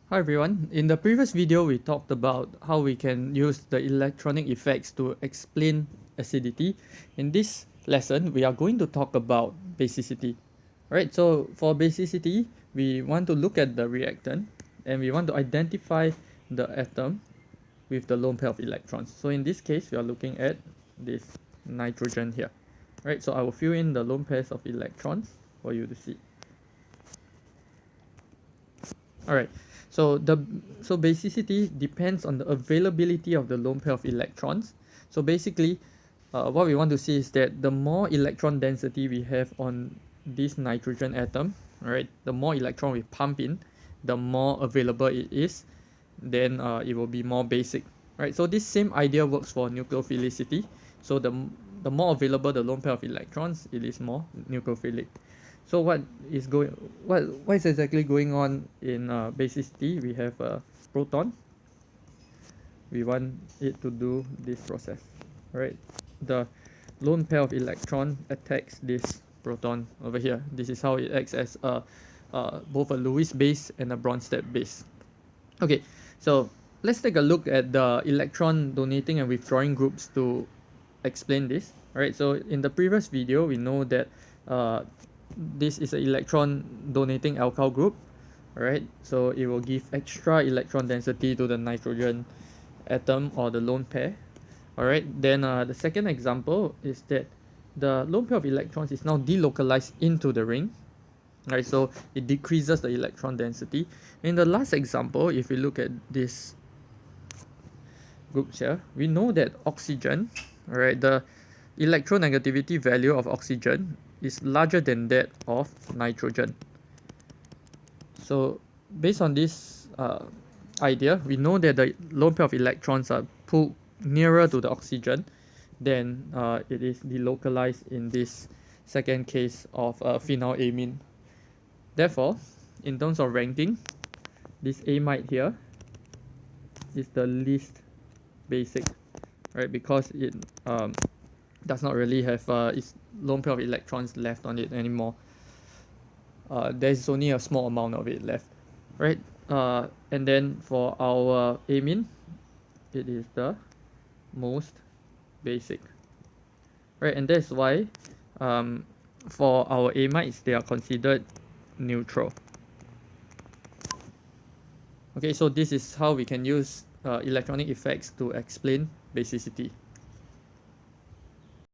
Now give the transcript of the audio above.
Hi everyone. In the previous video, we talked about how we can use the electronic effects to explain acidity. In this lesson, we are going to talk about basicity. Right, so for basicity, we want to look at the reactant and we want to identify the atom with the lone pair of electrons. So in this case, we are looking at this nitrogen here. Right, so I will fill in the lone pairs of electrons for you to see. All right. So basicity depends on the availability of the lone pair of electrons. So basically, what we want to see is that the more electron density we have on this nitrogen atom, right, the more electron we pump in, the more available it is, then it will be more basic, right? So this same idea works for nucleophilicity. So the more available the lone pair of electrons, it is more nucleophilic. So what is exactly going on in basicity? We have a proton. We want it to do this process, right? The lone pair of electron attacks this proton over here. This is how it acts as both a Lewis base and a Bronsted base. Okay, so let's take a look at the electron donating and withdrawing groups to explain this. Alright, so in the previous video, we know that uh, this is an electron donating alkyl group. Alright, so it will give extra electron density to the nitrogen atom or the lone pair. Alright, then the second example is that the lone pair of electrons is now delocalized into the ring. Right, so it decreases the electron density. In the last example, if we look at this groups here, we know that oxygen, right, the electronegativity value of oxygen is larger than that of nitrogen. So based on this idea, we know that the lone pair of electrons are pulled nearer to the oxygen than it is delocalized in this second case of phenylamine. Therefore, in terms of ranking, this amide here is the least basic, right? Because it does not really have its lone pair of electrons left on it anymore. There's only a small amount of it left, right? And then for our amine, it is the most basic, right? And that's why for our amides, they are considered neutral. Okay, so this is how we can use electronic effects to explain basicity.